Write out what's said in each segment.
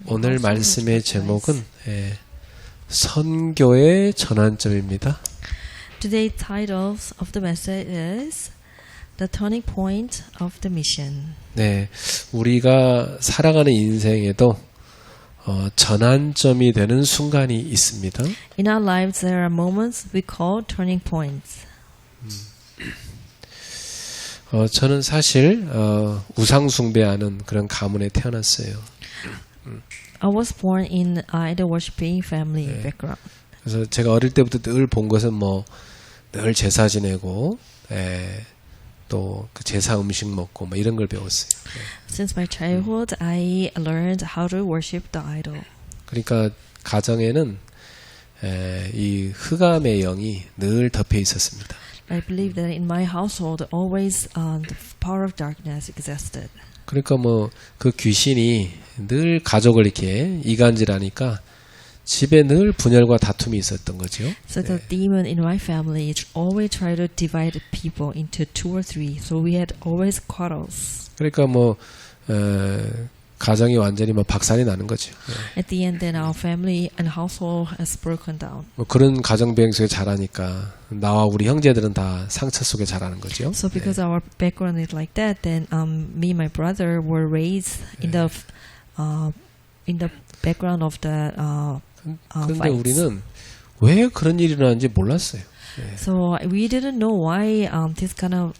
오늘 말씀의 제목은 선교의 전환점입니다. Today's title of the message is The Turning Point of the Mission. 네, 우리가 살아가는 인생에도 전환점이 되는 순간이 있습니다. In our lives, there are moments we call turning points. 저는 사실 우상 숭배하는 그런 가문에 태어났어요. I was born in idol worshiping family background. 그래서 제가 어릴 때부터 늘 본 것은 늘 제사 지내고 또 그 제사 음식 먹고 이런 걸 배웠어요. Since my childhood, I learned how to worship the idol. 그러니까 가정에는 이 흑암의 영이 늘 덮여 있었습니다. I believe that in my household, always the power of darkness existed. 그러니까 그 귀신이 늘 가족을 이렇게 이간질하니까 집에 늘 분열과 다툼이 있었던 거죠. So the demon in my family always try to divide people into two or three. So we had always quarrels. 그러니까 가정이 완전히 박살이 나는 거죠. At the end, then our family and household has broken down. 그런 가정 배경 속에 자라니까 나와 우리 형제들은 다 상처 속에 자라는 거죠. So because our background is like that, then me and my brother were raised in the background of the 그런데 fights. 우리는 왜 그런 일이 일어나는지 몰랐어요. So we didn't know why this kind of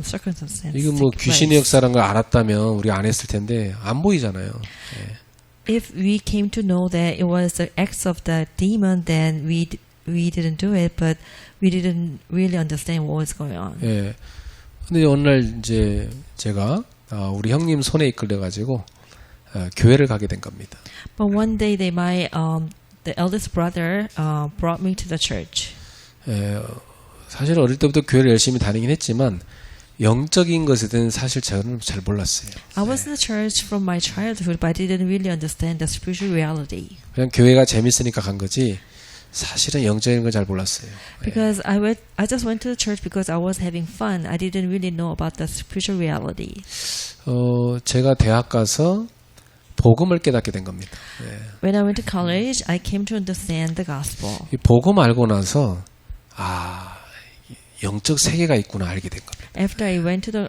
circumstances. 이거 took 귀신의 place. 역사라는 걸 알았다면 우리가 안 했을 텐데 안 보이잖아요. If we came to know that it was the acts of the demon, then we didn't do it, but we didn't really understand what was going on. 예. 근데 어느 날 이제 제가 우리 형님 손에 이끌려 가지고 교회를 가게 된 겁니다. But one day, the eldest brother brought me to the church. 사실 어릴 때부터 교회를 열심히 다니긴 했지만 영적인 것에 대해서는 사실 저는 잘 몰랐어요. I was in the church from my childhood, but I didn't really understand the spiritual reality. 그냥 교회가 재밌으니까 간 거지 사실은 영적인 걸 잘 몰랐어요. Because I just went to the church because I was having fun. I didn't really know about the spiritual reality. 제가 대학 가서 복음을 깨닫게 된 겁니다. When I went to college, I came to understand the gospel. 이 복음 알고 나서 영적 세계가 있구나 알게 된 겁니다. After I went to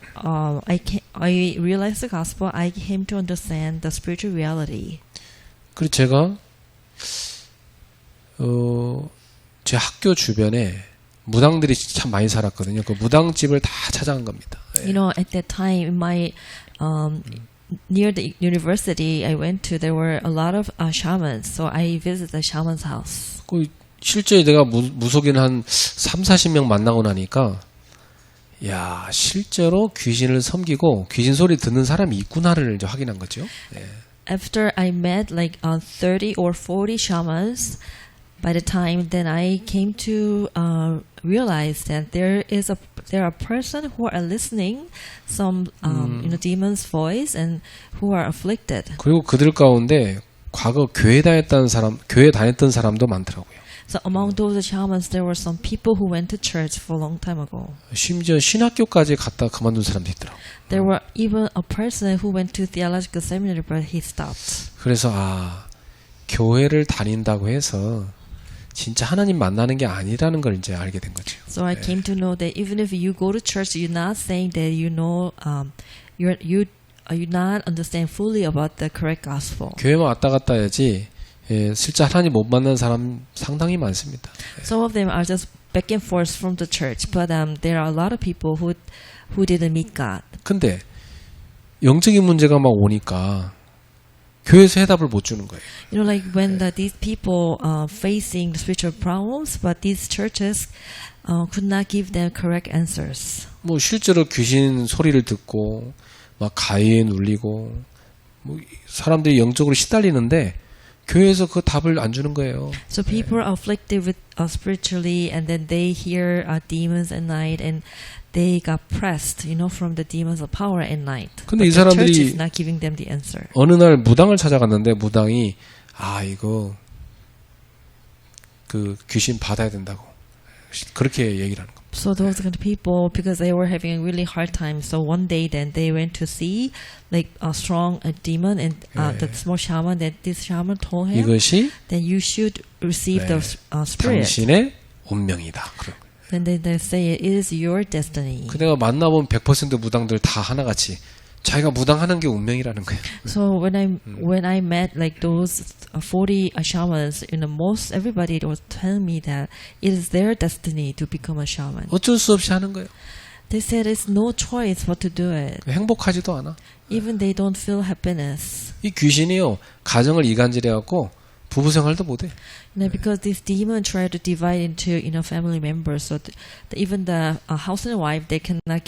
I realized the gospel. I came to understand the spiritual reality. 그리고 제가 제 학교 주변에 무당들이 참 많이 살았거든요. 그 무당집을 다 찾아간 겁니다. You know, at that time, in my near the university I went to, there were a lot of shamans. So I visited the shaman's house. 실제 내가 무속인 한 30-40명 만나고 나니까 야 실제로 귀신을 섬기고 귀신 소리 듣는 사람이 있구나를 이제 확인한 거죠. After I met like 30 or 40 shamans, by the time then I came to realize that there are person who are listening some demon's voice and who are afflicted. 그리고 그들 가운데 과거 교회 다녔던 사람도 많더라고요. So among those shamans, there were some people who went to church for a long time ago. 심지어 신학교까지 갔다 그만둔 사람도 있더라고요. There were even a person who went to theological seminary, but he stopped. 그래서 교회를 다닌다고 해서 진짜 하나님 만나는 게 아니라는 걸 이제 알게 된 거죠. So I came to know that even if you go to church, you're not saying that you know you not understand fully about the correct gospel. 교회만 왔다 갔다 해야지. 실제 하나님 못 만난 사람 상당히 많습니다. Some of them are just back and forth from the church, but there are a lot of people who didn't meet God. 근데 영적인 문제가 막 오니까 교회에서 해답을 못 주는 거예요. You know, like when these people facing spiritual problems, but these churches could not give them correct answers. 실제로 귀신 소리를 듣고 막 가위에 눌리고 사람들이 영적으로 시달리는데 교회에서 그 답을 안 주는 거예요. So people are afflicted with spiritually, and then they hear demons at night, and they got pressed, from the demons of power at night. 근데 이 the church 사람들이 is not giving them the answer. 어느 날 무당을 찾아갔는데 무당이 이거 그 귀신 받아야 된다고 그렇게 얘기를 하는 겁니다. So those kind of people, because they were having a really hard time, so one day then they went to see like a strong demon, and the small shaman, that this shaman told him 이것이 that you should receive the spirit. 당신의 운명이다. 그런 거예요. Then they say it is your destiny. 그 내가 만나본 100% 무당들 다 하나같이 자기가 무당하는 게 운명이라는 거예요. So when I met like those 40 shamans, most everybody was telling me that it is their destiny to become a shaman. 어쩔 수 없이 하는 거예요. They said it's no choice but to do it. 행복하지도 않아. Even they don't feel happiness. 이 귀신이요, 가정을 이간질해갖고 부부 생활도 못해. Because this demon tried to divide into family members, so even the husband and wife, they cannot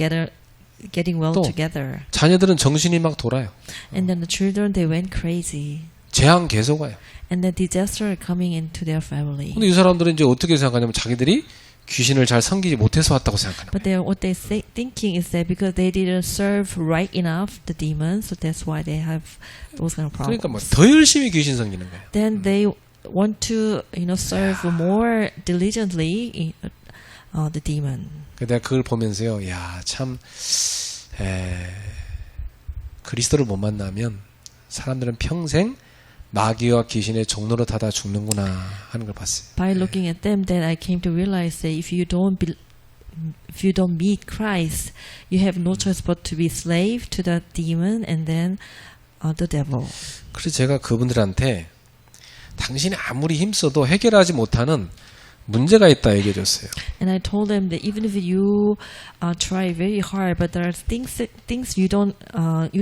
getting well 또 together. 자녀들은 정신이 막 돌아요. And then the children, they went crazy. 재앙 계속 와요. And the disaster coming into their family. 근데 이 사람들은 이제 어떻게 생각하냐면 자기들이 귀신을 잘 섬기지 못해서 왔다고 생각하는 But 거예요. what they thinking is that because they didn't serve right enough the demons, so that's why they have those kind of problems. 그러니까 뭐 더 열심히 귀신 섬기는 거예요. Then they want to serve more diligently the demon. 내가 그걸 보면서요, 야, 참 그리스도를 못 만나면 사람들은 평생 마귀와 귀신의 종로로 타다 죽는구나 하는 걸 봤어요. By looking at them, then I came to realize that if you don't meet Christ, you have no choice but to be slave to the demon and then the devil. 그래서 제가 그분들한테 당신이 아무리 힘써도 해결하지 못하는 문제가 있다 얘기해 줬어요. And I told them that even if you try very hard, but there are things you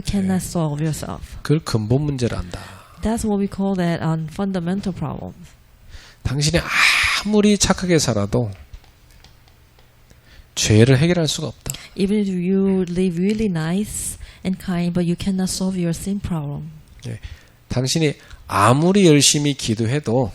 cannot solve yourself. 그걸 근본 문제를 안다. That's what we call that fundamental problem. 당신이 아무리 착하게 살아도 죄를 해결할 수가 없다. Even if you live really nice and kind, but you cannot solve your sin problem. 예, 당신이 아무리 열심히 기도해도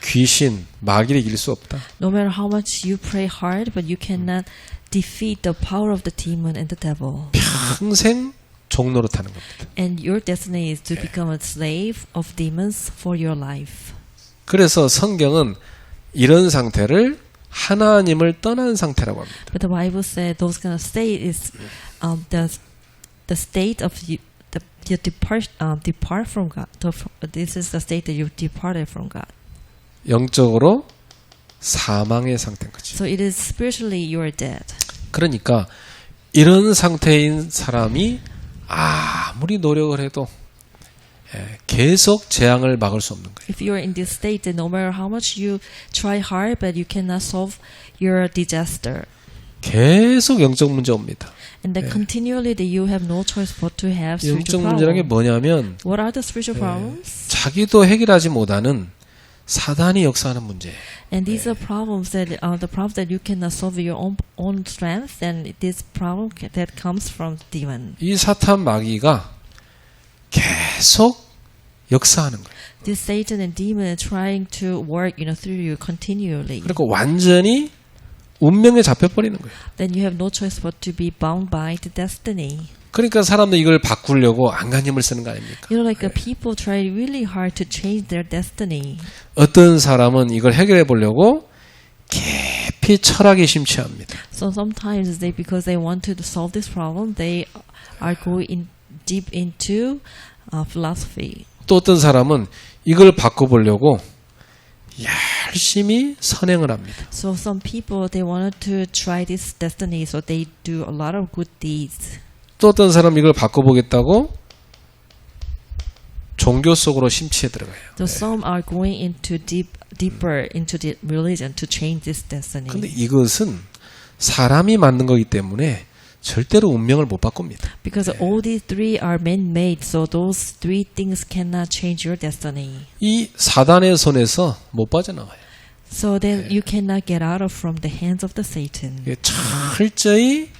귀신, 마귀를 이길 수 없다. No matter how much you pray hard, but you cannot defeat the power of the demon and the devil. 평생 종로로 타는 겁니다. And your destiny is to become a slave of demons for your life. 그래서 성경은 이런 상태를 하나님을 떠난 상태라고 합니다. But the Bible said those kind of state is the state of you depart from God. This is the state that you departed from God. 영적으로 사망의 상태인 거지. So it is spiritually you are dead. 그러니까 이런 상태인 사람이 아무리 노력을 해도 계속 재앙을 막을 수 없는 거예요. If you are in this state, then no matter how much you try hard, but you cannot solve your disaster. 계속 영적 문제 옵니다. And then continually that you have no choice but to have 영적 spiritual 문제라는 게 problems. 뭐냐면 What are the spiritual problems? 자기도 해결하지 못하는 사단이 역사하는 문제예요. And these are problems that are the problems that you cannot solve your own strength, and this problem that comes from demon. 이 사탄 마귀가 계속 역사하는 거예요. This Satan and demon are trying to work, through you continually. 그러니까 완전히 운명에 잡혀버리는 거예요. Then you have no choice but to be bound by the destiny. 그러니까 사람들 이걸 바꾸려고 안간힘을 쓰는 거 아닙니까? Like the people try really hard to change their destiny. 어떤 사람은 이걸 해결해 보려고 깊이 철학에 심취합니다. So sometimes because they want to solve this problem, they are going deep into philosophy. 또 어떤 사람은 이걸 바꿔보려고 열심히 선행을 합니다. So some people they wanted to try this destiny, so they do a lot of good deeds. 또 어떤 사람은 이걸 바꿔보겠다고 종교 속으로 심취해 들어가요. So some are going into deeper into the religion to change this destiny. 근데 이것은 사람이 만든 거기 때문에 절대로 운명을 못 바꿉니다. Because all these three are man-made, so those three things cannot change your destiny. 이 사단의 손에서 못 빠져나와요. So then you cannot get out of from the hands of the Satan. 이게 철저히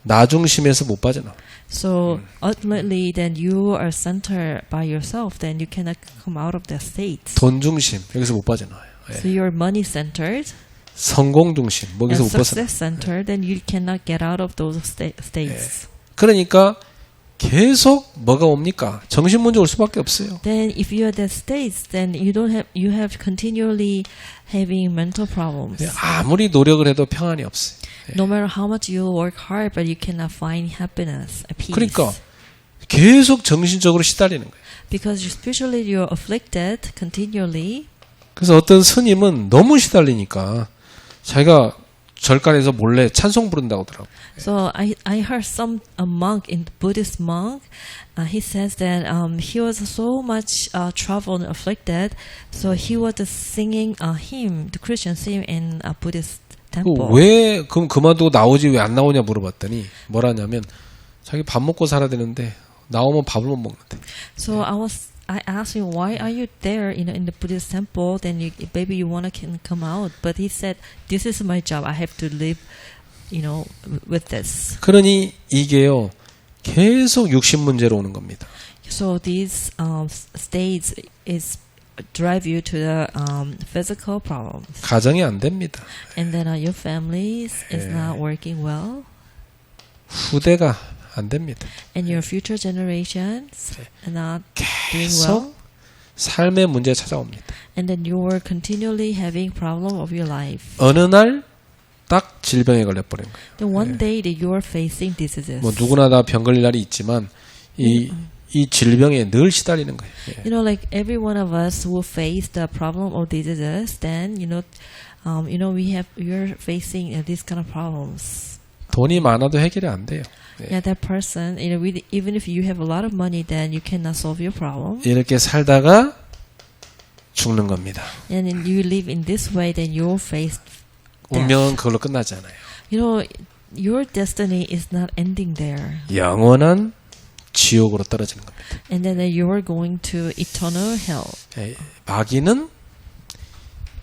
나 중심에서 못 빠져나와요. So ultimately, then you are centered by yourself. Then you cannot come out of that state. 돈 중심 여기서 못 빠져나와요. So you're money centered 성공 중심 and 여기서 못 벗어나. success centered. Then you cannot get out of those states. 그러니까 계속 뭐가 옵니까? 정신 문제 올 수밖에 없어요. Then if you are that stage, then you have continually having mental problems. 아무리 노력을 해도 평안이 없어요. No matter how much you work hard, but you cannot find happiness, peace. 그러니까 계속 정신적으로 시달리는 거예요. Because spiritually you're afflicted continually. 그래서 어떤 스님은 너무 시달리니까 자기가 절간에서 몰래 찬송 부른다고 하더라고요. So I heard a monk, in the Buddhist monk, he says that he was so much troubled and afflicted, so he was singing a hymn, the Christian hymn in a Buddhist temple. 왜 그럼 그만두고 나오지 왜 안 나오냐 물어봤더니 뭐라냐면 자기 밥 먹고 살아야 되는데 나오면 밥을 못 먹는데. So I asked him, why are you there, in the Buddhist temple? Then maybe you can come out. But he said, this is my job. I have to live, with this. 그러니 이게요 계속 육신 문제로 오는 겁니다. So these states is drive you to the physical problems. 가정이 안 됩니다. And then your family is not working well. 후대가 안 됩니다. And your future generations are not doing 계속 well. 삶의 문제 찾아옵니다. And then you are continually having problem of your life. 어느 날 딱 질병에 걸려버린 거예요. Then one day that you are facing diseases. 뭐 누구나 다 병 걸릴 날이 있지만 이 질병에 늘 시달리는 거예요. Like every one of us who face the problem of diseases, then you're facing these kind of problems. 돈이 많아도 해결이 안 돼요. Yeah, that person, even if you have a lot of money, then you cannot solve your problem. 이렇게 살다가 죽는 겁니다. And then you live in this way, then you'll face death. 운명은 그걸로 끝나지 않아요. Your destiny is not ending there. 영원한 지옥으로 떨어지는 겁니다. And then you are going to eternal hell. 마귀는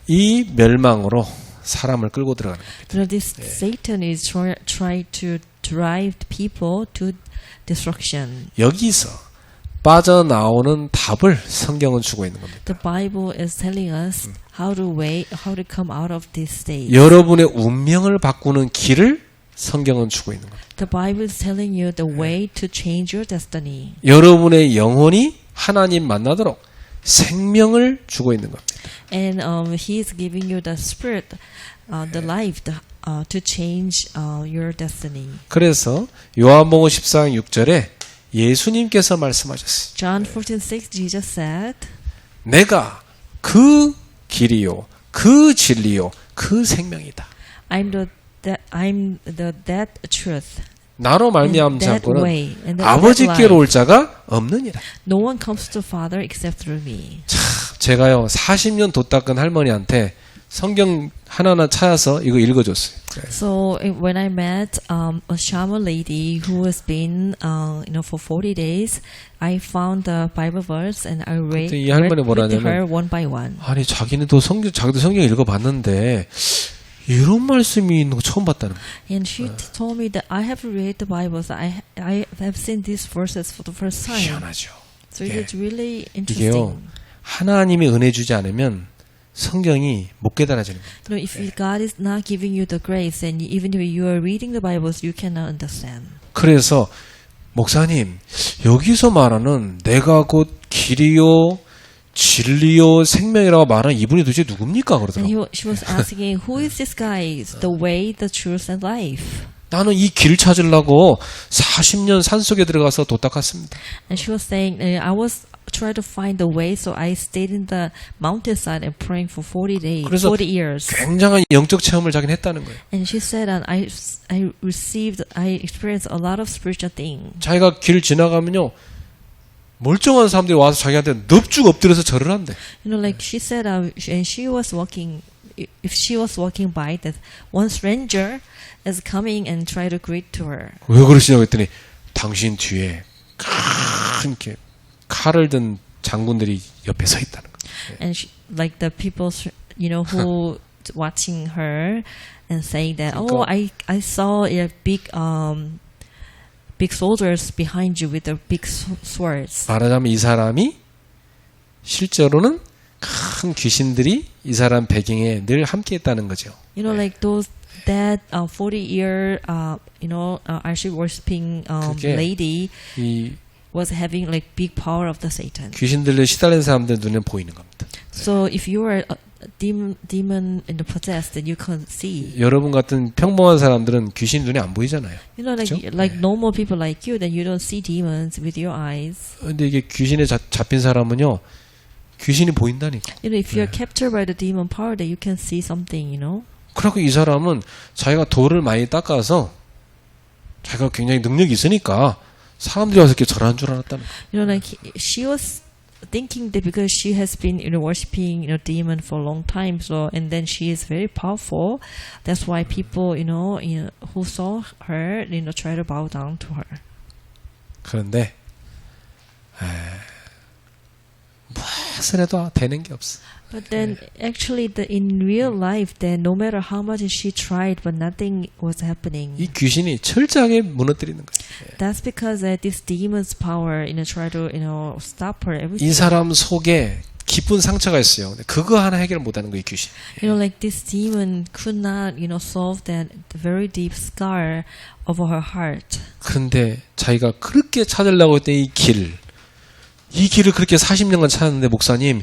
이 멸망으로 사람을 끌고 들어가는 겁니다. This Satan is trying to drive people to destruction. 여기서 빠져나오는 답을 성경은 주고 있는 겁니다. The Bible is telling us how to come out of this state. 여러분의 운명을 바꾸는 길을 성경은 주고 있는 겁니다. The Bible is telling you the way to change your destiny. 여러분의 영혼이 하나님 만나도록 생명을 주고 있는 겁니다. And He is giving you the spirit, the life, to change your destiny. 그래서 요한복음 14장 6절에 예수님께서 말씀하셨어요. John 14:6, Jesus said, 내가 그 길이요, 그 진리요, 그 생명이다. I'm that truth. 나로 말미암지 that 않고는 way, and that 아버지께로 올 자가 없느니라. No one comes to Father except through me. 제가요 40년 도 닦은 할머니한테 성경 하나하나 찾아서 이거 읽어줬어요. So when I met a shaman lady who has been for 40 days, I found the Bible verse and I read 이 할머니 with her 뭐라냐면 one by one. 아니 자기도 성경 읽어봤는데 이런 말씀이 있는 거 처음 봤다는 거예요. And she told me that I have read the Bible, so I have seen these verses for the first time. 희한하죠. So it's really 이게요 interesting. 하나님이 은혜 주지 않으면 성경이 못 깨달아지는 거예요. If God is not giving you the grace, and even if you are reading the Bibles, you cannot understand. 그래서 목사님 여기서 말하는 내가 곧 길이요 진리요 생명이라고 말하는 이분이 도대체 누굽니까? And 그러더라고요. she was asking, who is this guy? The way, the truth, and life. 나는 이 길 찾으려고 40년 산속에 들어가서 도 닦았습니다. And she was saying, I was trying to find the way, so I stayed in the mountainside and praying for 40 days, 그래서 40 years. 굉장한 영적 체험을 자기는 했다는 거예요. And she said, I experienced a lot of spiritual things. 자기가 길 지나가면요 멀쩡한 사람들이 와서 자기한테 넙죽 엎드려서 절을 한대. Like she said, and she was walking. If she was walking by, that one stranger is coming and try to greet to her. 왜 그러시냐고 했더니 당신 뒤에 큰 이렇게 칼을 든 장군들이 옆에 서 있다는 거예요. And she, like the people, who watching her and saying that, oh, I saw a big soldiers behind you with their big swords. 말하자면 이 사람이 실제로는 큰 귀신들이 이 사람 배경에 늘 함께 있다는 거죠. Like those that 40-year, idol worshiping 그게 lady 이 was having like big power of the Satan. 귀신들로 시달린 사람들 눈에 보이는 겁니다. So if you are a demon possessed, then you can see. 여러분 같은 평범한 사람들은 귀신 눈에 안 보이잖아요. You know, like normal people like you, then you don't see demons with your eyes. 근데 이게 귀신에 잡힌 사람은요, 귀신이 보인다니까. You know, if you're captured by the demon power, then you can see something. You know. 그러고 이 사람은 자기가 돌을 많이 닦아서 자기가 굉장히 능력이 있으니까 사람들이 와서 이렇게 절하는 줄 알았다는 거예요. You know, like she was thinking that because she has been worshiping demon for a long time, so and then she is very powerful. That's why people who saw her try to bow down to her. 그런데 무엇을 해도 되는 게 없어. But then actually in real life, then no matter how much she tried, but nothing was happening. 이 귀신이 철저하게 무너뜨리는 거예요. That's because this demon's power try to stop her everything. 이 사람 속에 깊은 상처가 있어요. 근데 그거 하나 해결 못하는 거예요, 이 귀신. Like this demon could not solve that very deep scar of her heart. 그런데 자기가 그렇게 찾으려고 했던 이 길을 그렇게 40년간 찾았는데 목사님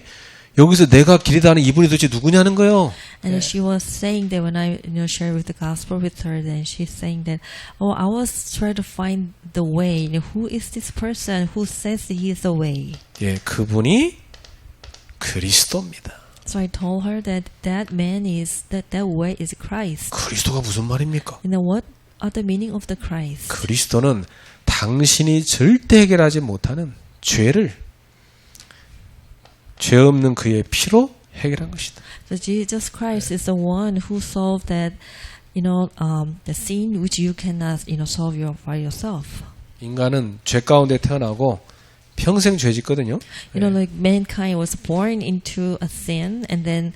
여기서 내가 길이다 하는 이분이 도대체 누구냐는 거예요. And she was saying that when I share with the gospel with her, then she's saying that, I was trying to find the way. Who is this person who says he is the way? 예, 그분이 그리스도입니다. So I told her that that way is Christ. 그리스도가 무슨 말입니까? What are the meaning of the Christ? 그리스도는 당신이 절대 해결하지 못하는 죄 없는 그의 피로 해결한 것이다. So Jesus Christ is the one who solved that, the sin which you cannot, solve by yourself. 인간은 죄 가운데 태어나고 평생 죄 짓거든요. Like mankind was born into a sin, and then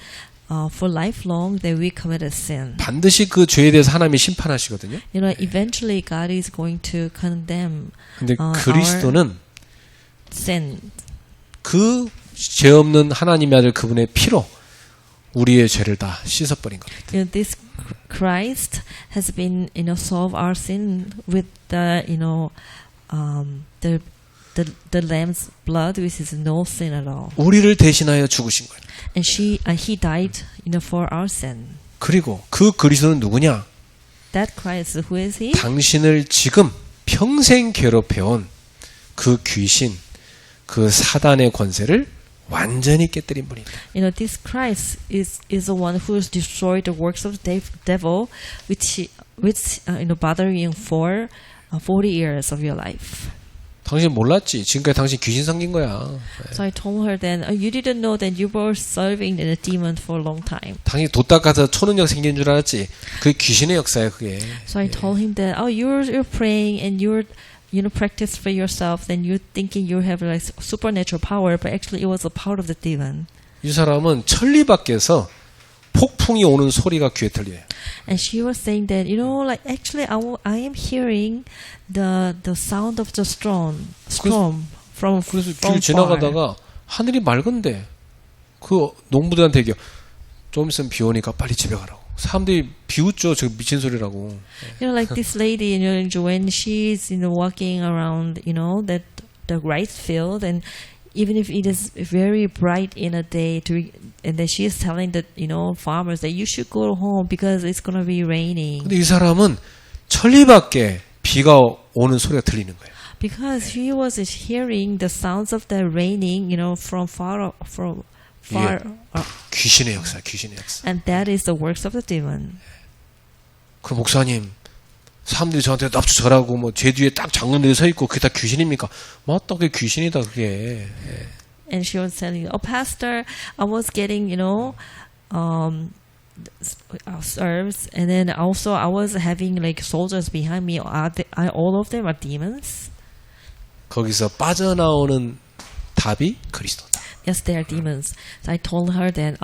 for lifelong that we committed sin. 반드시 그 죄에 대해서 하나님이 심판하시거든요. Eventually God is going to condemn. 근데 그리스도는 sin. 그 죄 없는 하나님의 아들 그분의 피로 우리의 죄를 다 씻어버린 겁니다. This Christ has been, solve our sin with the Lamb's blood, which is no sin at all. 우리를 대신하여 죽으신 거예요. And he died, for our sin. 그리고 그 그리스도는 누구냐? That Christ, who is he? 당신을 지금 평생 괴롭혀온 그 귀신, 그 사단의 권세를 완전히 깨뜨린 분입니다. This Christ is the one who has destroyed the works of the devil, which bothering you for 40 years of your life. 당신 몰랐지? 지금까지 당신 귀신 섬긴 거야. So I told her then, you didn't know that you were serving the demon for a long time. 당신 돈 닦아서 초능력 생긴 줄 알았지? 그게 귀신의 역사야, 그게. So I told him that, you're praying and you're practice for yourself, then you're thinking you have like supernatural power, but actually it was a power of the demon. 이 사람은 천리 밖에서 폭풍이 오는 소리가 귀에 들려요. And she was saying that, like actually I am hearing the sound of the storm from 그래서 길 지나가다가 하늘이 맑은데 그 농부들한테 얘기해요. 좀 있으면 비 오니까 빨리 집에 가라고. 사람들이 비웃죠. 저 미친 소리라고. Like this lady, when she's walking around, that the rice field, and even if it is very bright in a day, and then she is telling the farmers that you should go home because it's gonna be raining. 근데 이 사람은 천리 밖에 비가 오는 소리가 들리는 거예요. Because he was hearing the sounds of the raining, from far. 귀신의 역사, 귀신의 역사. And that is the works of the demon. 그 목사님, 사람들이 저한테 납치 절하고 뭐 제 뒤에 딱 장군들이 서 있고 그게 다 귀신입니까? 맞다, 그게 귀신이다, 그게. And she was telling, pastor, I was getting, serves, and then also I was having like soldiers behind me. All of them are demons? 거기서 빠져나오는 답이 그리스도다. Yes, they are demons. So I told her that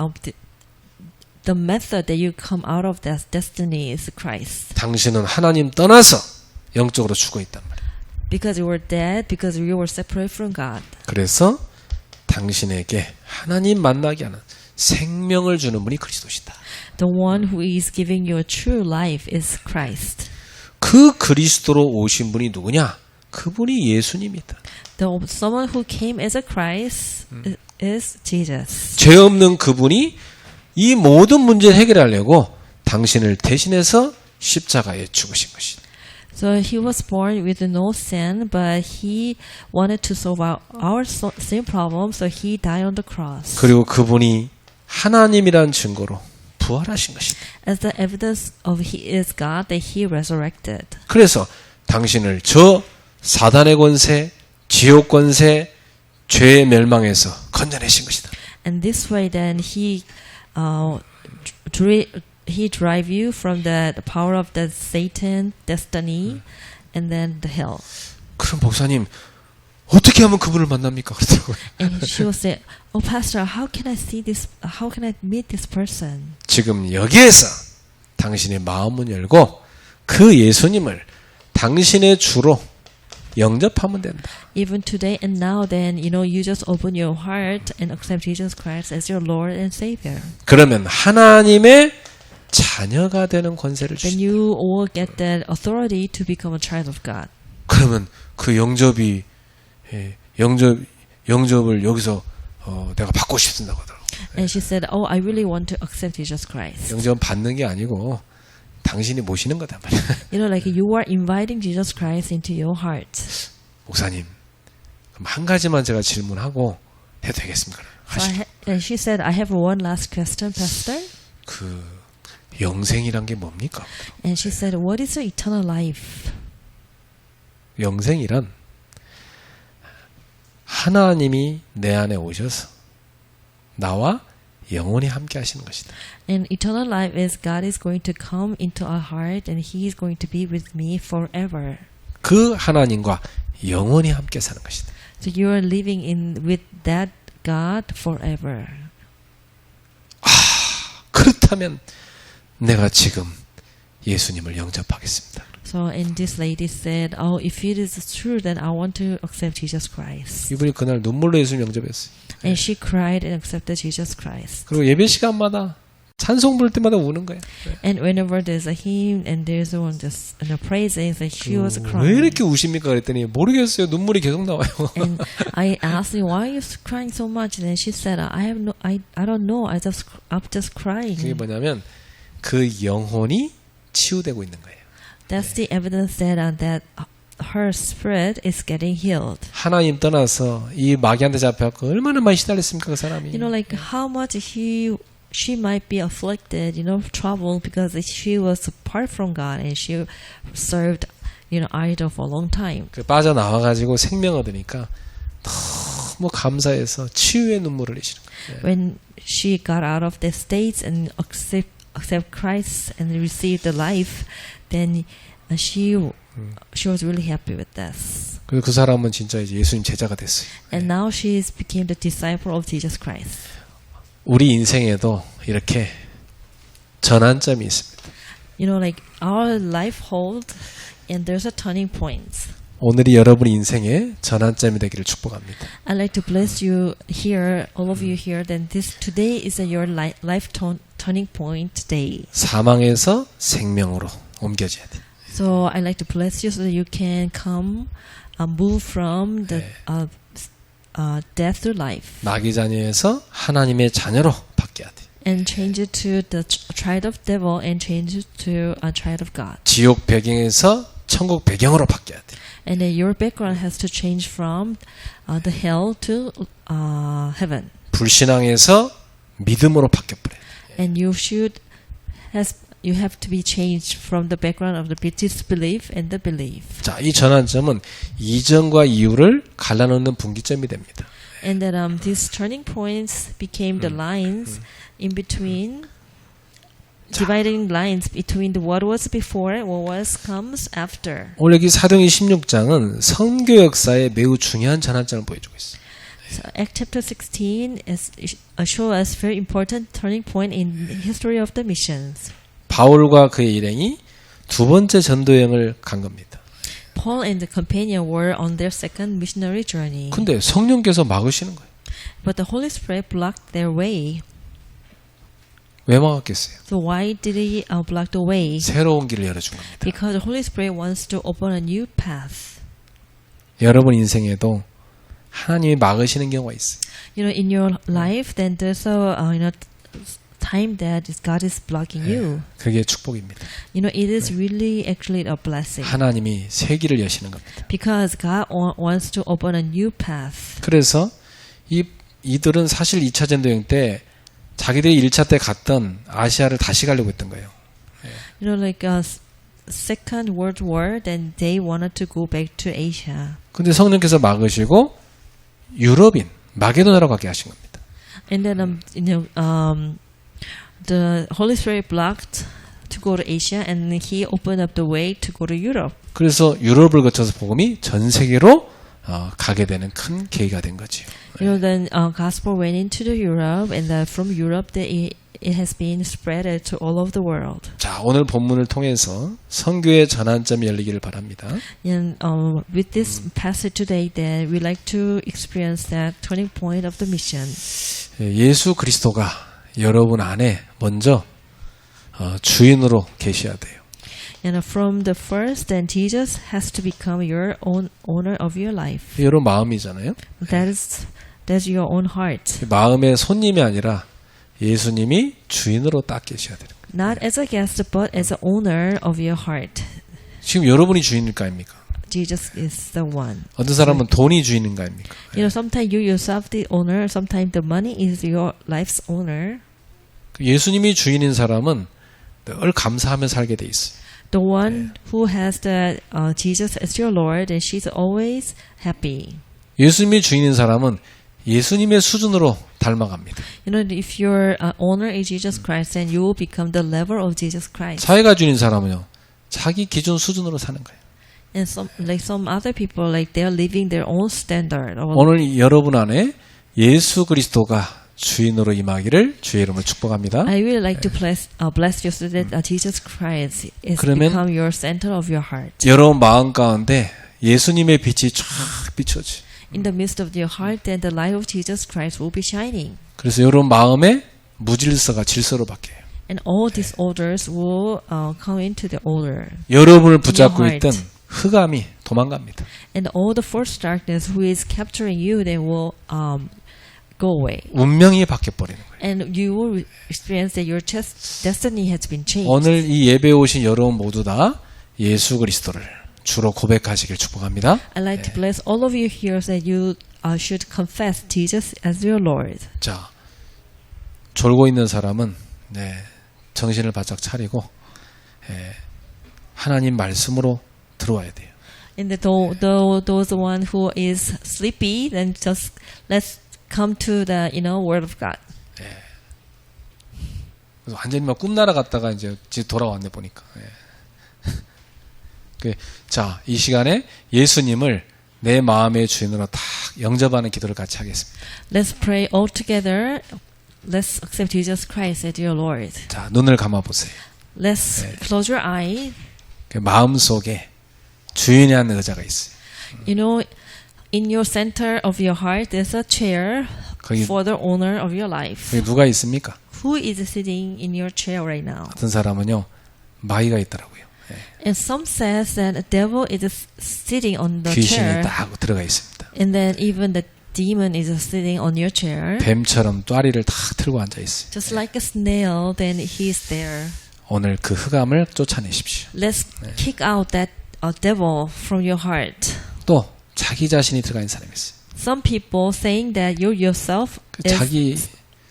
the method that you come out of that destiny is Christ. 당신은 하나님 떠나서 영적으로 죽어 있단 말이에요. Because you were dead, because you were separated from God. 그래서 당신에게 하나님 만나게 하는 생명 생명을 주는 분이 그리스도시다. The one who is giving you a true life is Christ. 그 그리스도로 오신 분이 누구냐? 그분이 예수님이다. Someone who came as a Christ is Jesus. 죄 없는 그분이 이 모든 문제를 해결하려고 당신을 대신해서 십자가에 죽으신 것이다. So he was born with no sin, but he wanted to solve our sin problem, so he died on the cross. 그리고 그분이 하나님이란 증거로 부활하신 것이다. As the evidence of he is God, that he resurrected. 그래서 당신을 저 사단의 권세, 지옥 권세, 죄의 멸망에서 건져내신 것이다. And this way, then he drive you from the power of the Satan, destiny, and then the hell. 그럼 목사님 어떻게 하면 그분을 만납니까? 그러더라고요. And she will say, "Oh, Pastor, how can I see this? How can I meet this person?" 지금 여기에서 당신의 마음을 열고 그 예수님을 당신의 주로 영접하면 된다. Even today and now, then you just open your heart and accept Jesus Christ as your Lord and Savior. 그러면 하나님의 자녀가 되는 권세를 Then 주신다. you will get that authority to become a child of God. 그러면 그 영접이 영접을 여기서 내가 받고 싶습니다 하더라고. And she said, "Oh, I really want to accept Jesus Christ." 영접은 받는 게 아니고 당신이 모시는 거단 말이야. Like you are inviting Jesus Christ into your heart. 목사님, 그럼 한 가지만 제가 질문하고 해도 되겠습니까? And she said, "I have one last question, Pastor." 그 영생이란 게 뭡니까? And she said, "What is the eternal life?" 영생이란 하나님이 내 안에 오셔서 나와 영원히 함께 하시는 것이다. And eternal life is God is going to come into our heart and He is going to be with me forever. 그 하나님과 영원히 함께 사는 것이다. So you are living with that God forever. 그렇다면 내가 지금 예수님을 영접하겠습니다. So and this lady said, "Oh, if it is true, then I want to accept Jesus Christ." 이분이 그날 눈물로 예수님 영접했어요. And she cried and accepted Jesus Christ. 그리고 예배 시간마다 찬송 부를 때마다 우는 거예요. And whenever there's a hymn and there's one just praising, that she was 왜 crying. 이렇게 우십니까? 그랬더니 모르겠어요. 눈물이 계속 나와요. And I asked her, "Why are you crying so much?" And she said, "I don't know. I'm just crying." 그게 뭐냐면 그 영혼이 치유되고 있는 거예요. That's the evidence that her spirit is getting healed. 하나님 떠나서 이 마귀한테 잡혀갖고 얼마나 많이 시달렸습니까? 그 사람이. Like how much she might be afflicted, troubled because she was apart from God and she served, idol for a long time. 그 빠져나와가지고 생명 얻으니까 너무 감사해서 치유의 눈물을 흘리시는 거예요. When she got out of the states and accept Christ and receive the life, then she was really happy with this. 그래서 그 사람은 진짜 이제 예수님 제자가 됐어요. And now she became the disciple of Jesus Christ. 우리 인생에도 이렇게 전환점이 있습니다. Like our life hold, and there's a turning point. 오늘이 여러분 인생의 전환점이 되기를 축복합니다. I'd like to bless you here, all of you here, then today is your life turning point day. 사망에서 생명으로 옮겨져야 돼. So I'd like to bless you so that you can move from the death to life. 마귀 자녀에서 하나님의 자녀로 바뀌어야 돼. And change it to the child of devil and change it to a child of God. 지옥 배경에서 천국 배경으로 바뀌어야 돼. And then your background has to change from the hell to heaven. 불신앙에서 믿음으로 바뀌어버려. And you have to be changed from the background of the disbelief and the belief. 자, 이 전환점은 이전과 이후를 갈라놓는 분기점이 됩니다. And that these turning points became the lines in between, dividing lines between what was before and what comes after. 오늘 여기 사도행전 16장은 선교 역사에 매우 중요한 전환점을 보여주고 있어요. So Act chapter 16 show us very important turning point in the history of the missions. 바울과 그의 일행이 두 번째 전도여행을 간 겁니다. Paul and the companion were on their second missionary journey. 근데 성령께서 막으시는 거예요. But the Holy Spirit blocked their way. 왜 막았겠어요? So why did he block the way? 새로운 길을 열어준 겁니다. Because the Holy Spirit wants to open a new path. 여러분 인생에도 하나님이 막으시는 경우가 있어요. You know, in your life, then there's a time that God is blocking you. 그게 축복입니다. You know, it is really actually a blessing. 하나님이 새 길을 여시는 겁니다. Because God wants to open a new path. 그래서 이들은 사실 2차 전도여행 때 자기들이 1차 때 갔던 아시아를 다시 가려고 했던 거예요. You know, like Second World War, then they wanted to go back to Asia. 근데 성령께서 막으시고 유럽인 마게도나로 가게 하신 겁니다. And then, the Holy Spirit blocked to go to Asia, and He opened up the way to go to Europe. 그래서 유럽을 거쳐서 복음이 전 세계로 가게 되는 큰 계기가 된 거지요. You know, then gospel went into the Europe, and from Europe, it has been spread to all over the world. 자, 오늘 본문을 통해서 선교의 전환점이 열리기를 바랍니다. And with this passage today, then we like to experience that turning point of the mission. 예수 그리스도가 여러분 안에 먼저 주인으로 계셔야 돼요. And from the first, then Jesus has to become your own owner of your life. 여러분 마음이잖아요. That's your own heart. 마음의 손님이 아니라 예수님이 주인으로 딱 계셔야 돼요. Not as a guest, but as an owner of your heart. 지금 여러분이 주인일까 아닙니까? Jesus is the one. 어떤 사람은 돈이 주인인가 아닙니까? You know, sometimes you yourself the owner, sometimes the money is your life's owner. 예수님이 주인인 사람은 늘 감사하며 살게 돼 있어요. The one who has the Jesus as your Lord, and she's always happy. 예수님이 주인인 사람은 예수님의 수준으로 닮아갑니다. You know, if your owner is Jesus Christ, then you will become the level of Jesus Christ. 사회가 주인인 사람은요, 자기 기준 수준으로 사는 거예요. And some other people, like they are living their own standard. 오늘 여러분 안에 예수 그리스도가 주인으로 임하기를 주의 이름으로 축복합니다. I really like to bless you so that Jesus Christ is 그러면 become your center of your heart. 여러분 마음 가운데 예수님의 빛이 쫙 비춰지. In the midst of your heart, then the light of Jesus Christ will be shining. 그래서 여러분 마음에 무질서가 질서로 바뀌어요. And all these orders will come into the order. 여러분을 붙잡고 in your 있던 heart. 흑암이 도망갑니다. And all the false darkness who is capturing you, they will go away. 운명이 바뀌어버리는 거예요. And you will experience that your destiny has been changed. 오늘 이 예배에 오신 여러분 모두 다 예수 그리스도를 주로 고백하시길 축복합니다. I'd like to bless all of you here that you should confess Jesus as your Lord. 자, 졸고 있는 사람은 정신을 바짝 차리고 하나님 말씀으로 들어와야 돼요. And those one who is sleepy, then just let's come to the word of God. 그래서 완전히 막 꿈나라 갔다가 이제 돌아왔네 보니까. 자, 이 시간에 예수님을 내 마음의 주인으로 딱 영접하는 기도를 같이 하겠습니다. Let's pray all together. Let's accept Jesus Christ as your Lord. 자, 눈을 감아 보세요. Let's close your eye. 그 마음 속에 주인이 한 의자가 있어요. You know, in your center of your heart, there's a chair 거기, for the owner of your life. 거기 누가 있습니까? Who is sitting in your chair right now? 어떤 사람은요, 마귀가 있더라고요. And some says that the devil is sitting on the 귀신이 chair. 딱 들어가 있습니다. And then even the demon is sitting on your chair. 뱀처럼 또아리를 탁 틀고 앉아 있어요. Just like a snail, then he is there. 오늘 그 흑암을 쫓아내십시오. Let's kick out that devil from your heart. 또 자기 자신이 들어가 있는 사람이 있어요. Some people saying that you yourself is 자기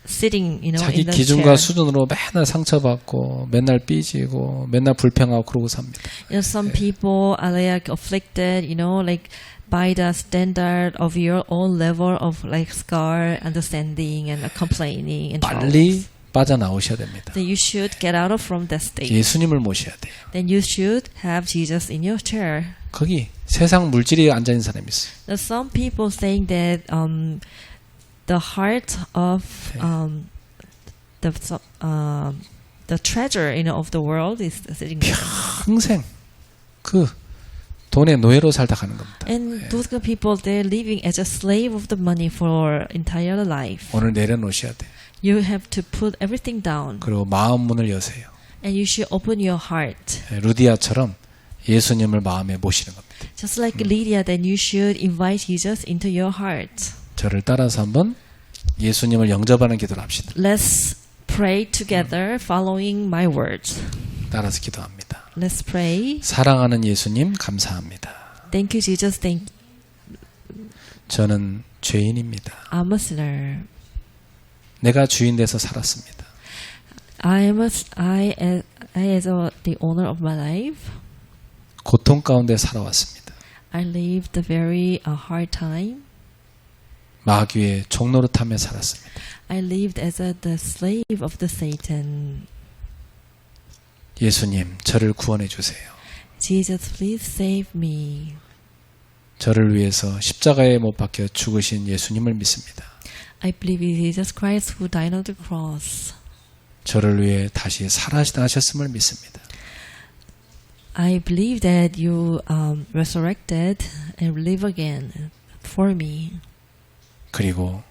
sitting, 자기 in the 기준과 chair. 수준으로 맨날 상처받고 맨날 삐지고 맨날 불평하고 그러고 삽니다. Some people are like afflicted, like by the standard of your own level of like scar, understanding, and complaining and 빨리 빠져나오셔야 됩니다. Then you should get out of from that state. 예수님을 모셔야 돼요. Then you should have Jesus in your chair. 거기 세상 물질이 앉아 있는 사람이 있어요. There's some people saying that the heart of the treasure of the world is sitting there. 평생 그 돈의 노예로 살다 가는 겁니다. And those people, they're living as a slave of the money for entire life. 오늘 내려놓으셔야 돼요. You have to put everything down. 그리고 마음 문을 여세요. And you should open your heart. 루디아처럼 예수님을 마음에 모시는 겁니다. Just like Lydia, then you should invite Jesus into your heart. 저를 따라서 한번 예수님을 영접하는 기도를 합시다. Let's pray together following my words. 따라서 기도합니다. Let's pray. 사랑하는 예수님 감사합니다. Thank you, Jesus. Thank 저는 죄인입니다. I'm a sinner. 내가 주인 돼서 살았습니다. I as the owner of my life, 고통 가운데 살아왔습니다. I lived a very hard time. 마귀의 종노릇함에 살았습니다. I lived as the slave of the Satan. 예수님, 저를 구원해 주세요. Jesus, please save me. 저를 위해서 십자가에 못 박혀 죽으신 예수님을 믿습니다. I believe in Jesus Christ who died on the cross. 저를 위해 다시 살아나셨음을 믿습니다. I believe that you resurrected and live again for me. 그리고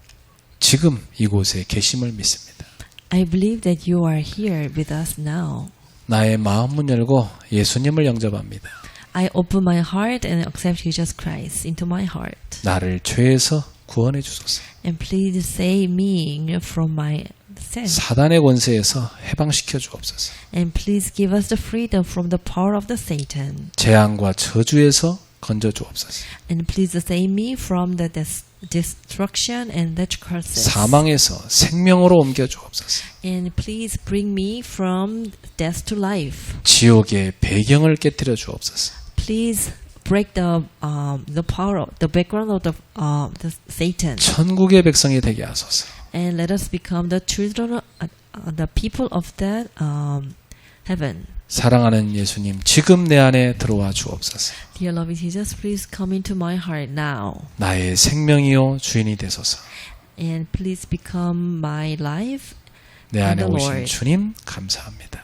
지금 이곳에 계심을 믿습니다. I believe that you are here with us now. 나의 마음 문 열고 예수님을 영접합니다. I open my heart and accept Jesus Christ into my heart. 나를 죄에서 구원해 주소서. And please save me from my sin. 사단의 권세에서 해방시켜 주옵소서. And please give us the freedom from the power of the Satan. 재앙과 저주에서 건져 주옵소서. And please save me from the destruction and the curses. 사망에서 생명으로 옮겨 주옵소서. And please bring me from death to life. 지옥의 배경을 깨뜨려 주옵소서. Please break the power, the background of the Satan. 천국의 백성이 되게 하소서. And let us become the children, the people of that heaven. 사랑하는 예수님, 지금 내 안에 들어와 주옵소서. Dear loving Jesus, please come into my heart now. 나의 생명이요 주인이 되소서. And please become my life. 내 안에 And the 오신 Lord. 주님 감사합니다.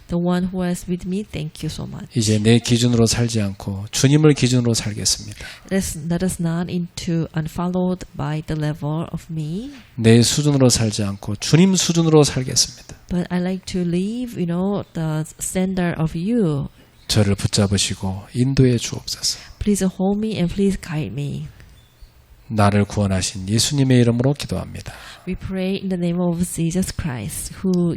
The one who is with me, thank you so much. 이제 내 기준으로 살지 않고 주님을 기준으로 살겠습니다. Let us not into unfollowed by the level of me, 내 수준으로 살지 않고 주님 수준으로 살겠습니다. but I like to live, the standard of you. 저를 붙잡으시고 인도해 주옵소서. Please hold me and please guide me. 나를 구원하신 예수님의 이름으로 기도합니다. We pray in the name of Jesus Christ, who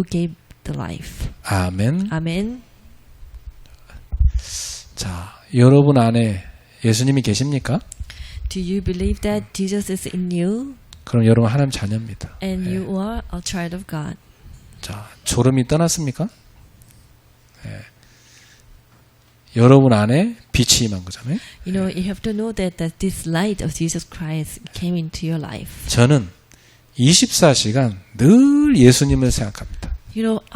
gave the life. 아멘. Amen. 자, 여러분 안에 예수님이 계십니까? Do you believe that Jesus is in you 그럼 여러분 하나님 자녀입니다. and 예. you are a child of God? 자, 졸음이 떠났습니까? 예. 여러분 안에 빛이 임한 거잖아요. You have to know that this light of Jesus Christ came into your life. 저는 24시간 늘 예수님을 생각합니다.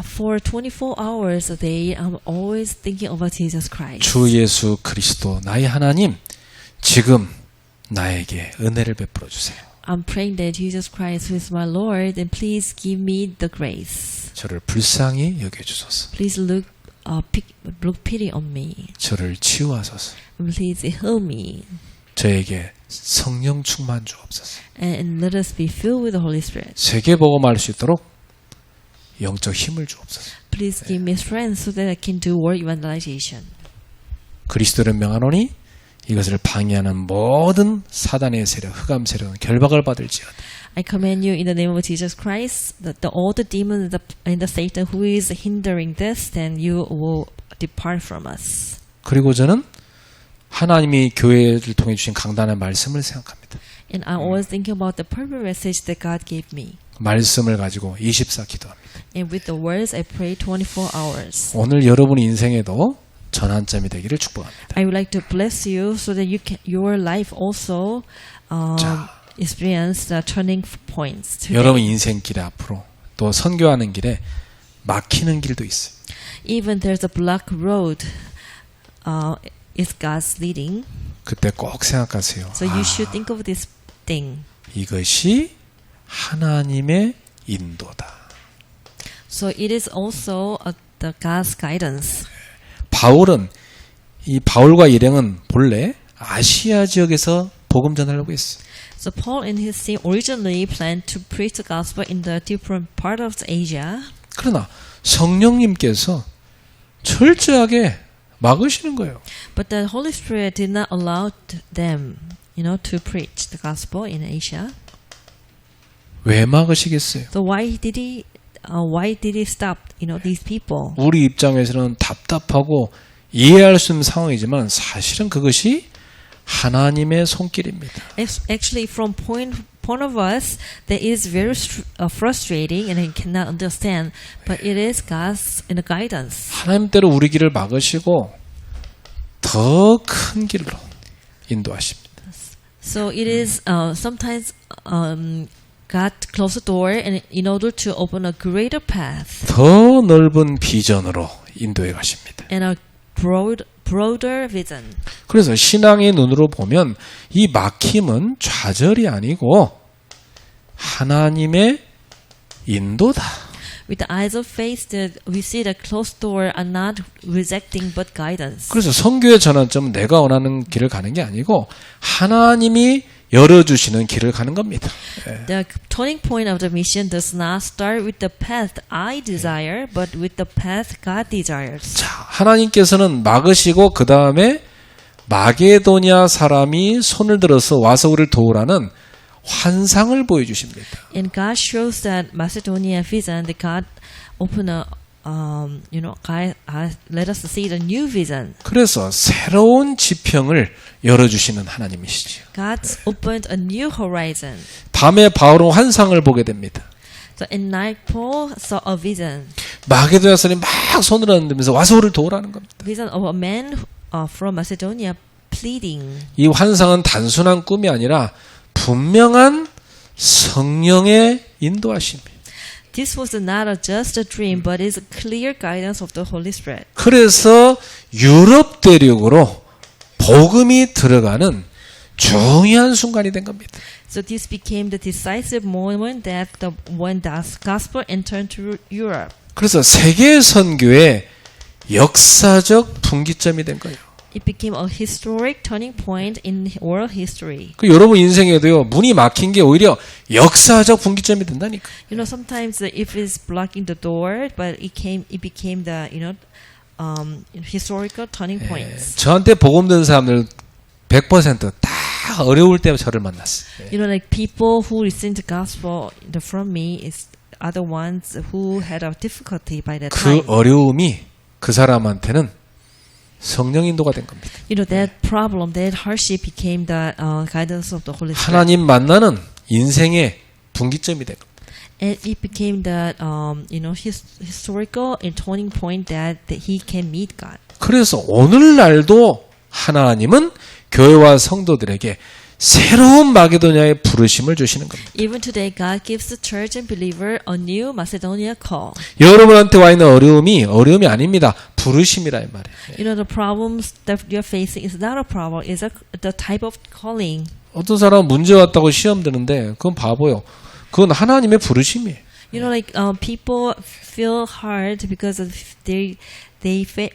For 24 hours a day, I'm always thinking about Jesus Christ. 주 예수 그리스도 나의 하나님, 지금 나에게 은혜를 베풀어 주세요. I'm praying that Jesus Christ, who is my Lord, and please give me the grace. 저를 불쌍히 여겨 주소서. Please look pity on me. 저를 치유하소서. And please heal me. 저에게 성령 충만 주옵소서. And let us be filled with the Holy Spirit. 세계 복음할 수 있도록 영적 힘을 주옵소서. Please give me strength so that I can do work evangelization. 그리스도를 명하노니 이것을 방해하는 모든 사단의 세력, 흑암 세력은 결박을 받을지어다. I command you in the name of Jesus Christ that all the demons and the Satan who is hindering this, then you will depart from us. 그리고 저는 하나님이 교회를 통해 주신 강단의 말씀을 생각합니다. And I'm always thinking about the perfect message that God gave me. 말씀을 가지고 24 기도합니다. And with the words, I pray 24 hours. 오늘 여러분 인생에도 전환점이 되기를 축복합니다. I would like to bless you so that your life also 자. experience the turning points. Today. 여러분 인생 길에 앞으로 또 선교하는 길에 막히는 길도 있어요. Even there's a black road, it's God's leading. 그때 꼭 생각하세요. So you should think of this thing. 이것이 하나님의 인도다. So it is also the God's guidance. 바울과 일행은 본래 아시아 지역에서 복음 전하려고 했어요. So Paul and his team originally planned to preach the gospel in the different part of Asia. 그러나 성령님께서 철저하게 막으시는 거예요. But the Holy Spirit did not allow them, to preach the gospel in Asia. 왜 막으시겠어요? So why did he stop, these people? 우리 입장에서는 답답하고 이해할 수 있는 상황이지만 사실은 그것이 하나님의 손길입니다. Actually, from point of us, that is very frustrating and I cannot understand. But it is God's guidance. 하나님대로 우리 길을 막으시고 더 큰 길로 인도하십니다. So it is sometimes God closed the door and in order to open a greater path 더 넓은 비전으로 인도해 가십니다. and a broader vision. 그래서 신앙의 눈으로 보면 이 막힘은 좌절이 아니고 하나님의 인도다. With the eyes of faith, that we see the closed door are not rejecting but guidance. 그래서 선교의 전환점은 내가 원하는 길을 가는 게 아니고 하나님이 열어주시는 길을 가는 겁니다. The turning point of the mission does not start with the path I desire, but with the path God desires. 자, 하나님께서는 막으시고 그 다음에 마게도냐 사람이 손을 들어서 와서 우리를 도우라는 환상을 보여주십니다. And God shows that Macedonia vision, that God open a, God let us see the new vision. 그래서 새로운 지평을 열어주시는 하나님이시죠. God opened a new horizon. 밤에 바울은 환상을 보게 됩니다. So at night, Paul saw a vision. 마게도냐 사람이 막 손을 흔들면서 와서 우리를 도우라는 겁니다. Vision of a man from Macedonia pleading. 이 환상은 단순한 꿈이 아니라 분명한 성령의 인도하심이에요. This was not just a dream, but is a clear guidance of the Holy Spirit. 그래서 유럽 대륙으로 복음이 들어가는 중요한 순간이 된 겁니다. So this became the decisive moment that when the gospel entered to Europe. 그래서 세계 선교의 역사적 분기점이 된 거예요. It became a historic turning point in world history. 그 여러분 인생에도요 문이 막힌 게 오히려 역사적 분기점이 된다니까. Sometimes if it's blocking the door, but it became the historical turning points. 저한테 복음 든 사람들 100%다 어려울 때 저를 만났어요. Like people who listen to gospel from me are the ones who had a difficulty by that 그 time. 어려움이 그 사람한테는 성령 인도가 된 겁니다. That problem, that hardship became the guidance of the Holy Spirit. 하나님 만나는 인생의 분기점이 된 겁니다. And it became the historical and turning point that he can meet God. 그래서 오늘날도 하나님은 교회와 성도들에게 새로운 마게도냐의 부르심을 주시는 겁니다. Even today, God gives the church and believer a new Macedonia call. 여러분한테 와 있는 어려움이 아닙니다. 부르심이라 이 말이에요. The problems that you're facing is not a problem; it's the type of calling. 어떤 사람은 문제 왔다고 시험 드는데 그건 바보요. 그건 하나님의 부르심이에요. People feel hard because of they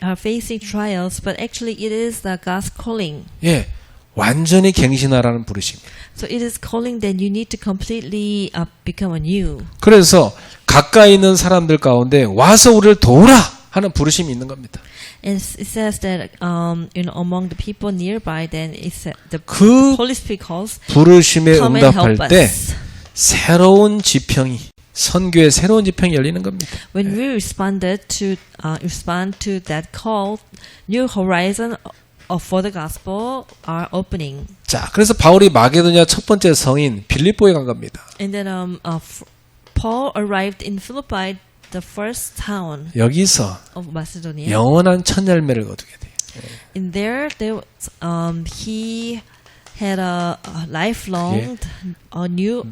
are facing trials, but actually it is the God's calling. 예, 완전히 갱신하라는 부르심이에요. So it is calling that you need to completely become anew. 그래서 가까이 있는 사람들 가운데 와서 우리를 도우라 하는 부르심이 있는 겁니다. And it says that among the people nearby, then the 그 Holy Spirit calls, 부르심에 come and 응답할 help 때 us. 새로운 지평이 선교의 새로운 지평이 열리는 겁니다. When we respond to that call, new horizon for the gospel are opening. 자, 그래서 바울이 마게도냐 첫 번째 성인 빌립보에 간 겁니다. And then Paul arrived in Philippi, the first town 여기서 of Macedonia. 영원한 첫 열매를 거두게 돼요. In there he had a lifelong, a new,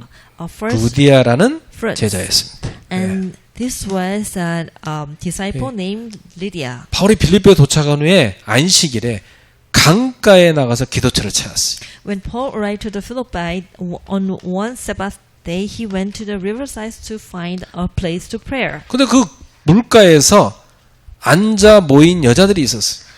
first 루디아라는 fruit. 제자였습니다. And this was a disciple named Lydia. 바울이 빌립보에 도착한 후에 안식일에 강가에 나가서 기도처를 찾았어요. When Paul arrived to the Philippi on one Sabbath day, he went to the riverside to find a place to prayer. 근데 그 물가에서 앉아 모인 여자들이 있었어요.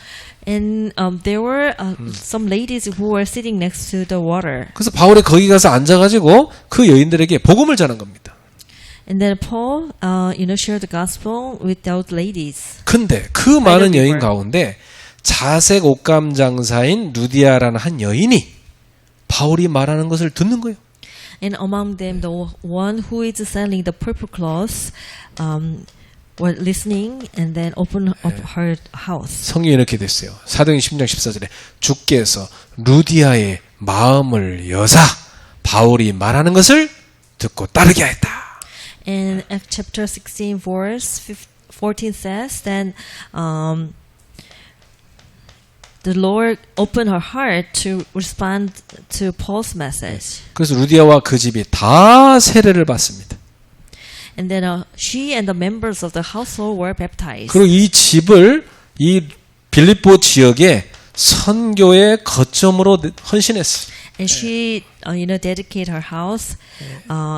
And there were some ladies who were sitting next to the water. 그래서 바울이 거기 가서 앉아가지고 그 여인들에게 복음을 전한 겁니다. And then Paul, shared the gospel with those ladies. 근데 그 많은 여인 people. 가운데 자색 옷감 장사인 루디아라는 한 여인이 바울이 말하는 것을 듣는 거예요. And among them, the one who is selling the purple clothes, were listening and then opened up her house. 성경에 이렇게 됐어요. 사도행 10장 14절에 주께서 루디아의 마음을 여사 바울이 말하는 것을 듣고 따르게 하였다. And Acts chapter 16 verse 14 says, then the Lord opened her heart to respond to Paul's message. 그래서 루디아와 그 집이 다 세례를 받습니다. And then she and the members of the household were baptized. 그리고 이 집을 이 빌립보 지역의 선교의 거점으로 헌신했어요. And she, dedicated her house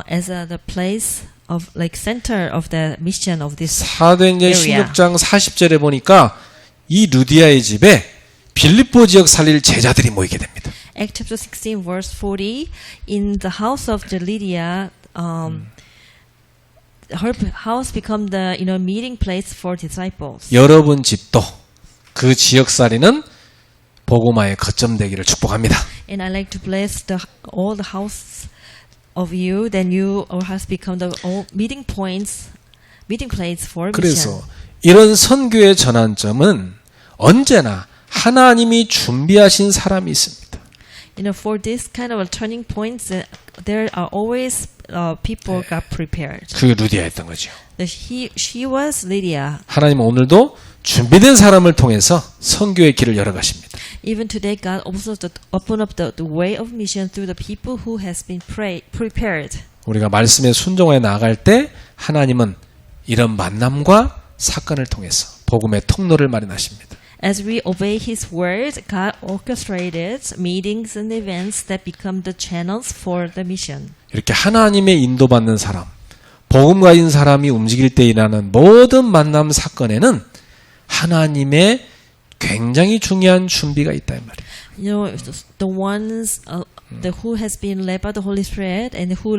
as the place of like center of the mission of this. 사도행전 area. 16장 40절에 보니까 이 루디아의 집에 빌립보 지역 살릴 제자들이 모이게 됩니다. Acts chapter 16 verse 40, in the house of the Lydia, her house become the meeting place for disciples. 여러분 집도 그 지역 살리는 복음화의 거점 되기를 축복합니다. And I like to bless all the house of you. Then you or has become the meeting place for mission. 그래서 이런 선교의 전환점은 언제나 하나님이 준비하신 사람이 있습니다. For this kind of turning points, there are always people got prepared. 그게 루디아였던 거죠. She was Lydia. 하나님은 오늘도 준비된 사람을 통해서 선교의 길을 열어가십니다. Even today, God also open up the way of mission through the people who has been prepared. 우리가 말씀에 순종해 나아갈 때 하나님은 이런 만남과 사건을 통해서 복음의 통로를 마련하십니다. As we obey His word, God orchestrated meetings and events that become the channels for the mission. 이렇게 하나님의 인도받는 사람, 복음 가진 사람이 움직일 때 일어나는 모든 만남 사건에는 하나님의 굉장히 중요한 준비가 있다 이 말이에요. The ones who has been led by the Holy Spirit and who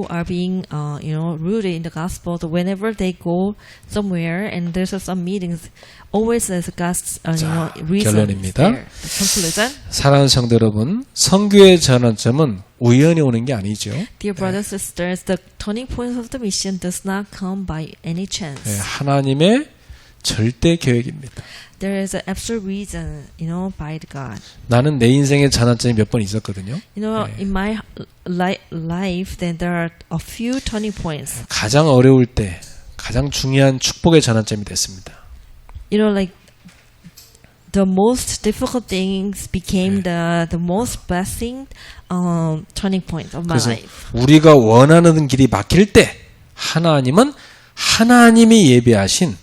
are being, rooted in the gospel. Whenever they go somewhere and there's some meetings, always there's God's, reason. 결론입니다. There. The conclusion. 사랑하는 성도 여러분, 선교의 전환점은 우연히 오는 게 아니죠. Dear brothers and sisters, the turning point of the mission does not come by any chance. 네, 하나님의 절대 계획입니다. There is an absolute reason, by God. 나는 내 인생의 전환점이 몇 번 있었거든요. In my life, then there are a few turning points. 가장 어려울 때 가장 중요한 축복의 전환점이 됐습니다. Like the most difficult things became the most blessing turning point of my 그래서 life. 우리가 원하는 길이 막힐 때 하나님은 하나님이 예비하신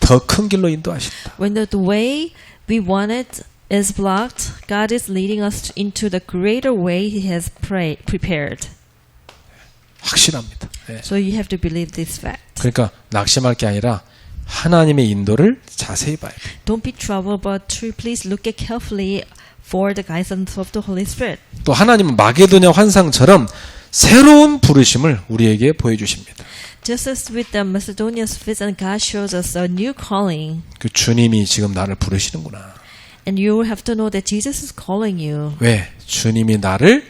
더 큰 길로 인도하신다. When the way we wanted is blocked, God is leading us into the greater way He has prepared. 확실합니다. 네. So you have to believe this fact. 그러니까 낙심할 게 아니라 하나님의 인도를 자세히 봐야 돼요. Don't be troubled, but please look at carefully for the guidance of the Holy Spirit. 또 하나님은 마게도냐 환상처럼 새로운 부르심을 우리에게 보여주십니다. Just as with the Macedonian vision, God shows us a new calling. 그 주님이 지금 나를 부르시는구나. And you have to know that Jesus is calling you. 왜? 주님이 나를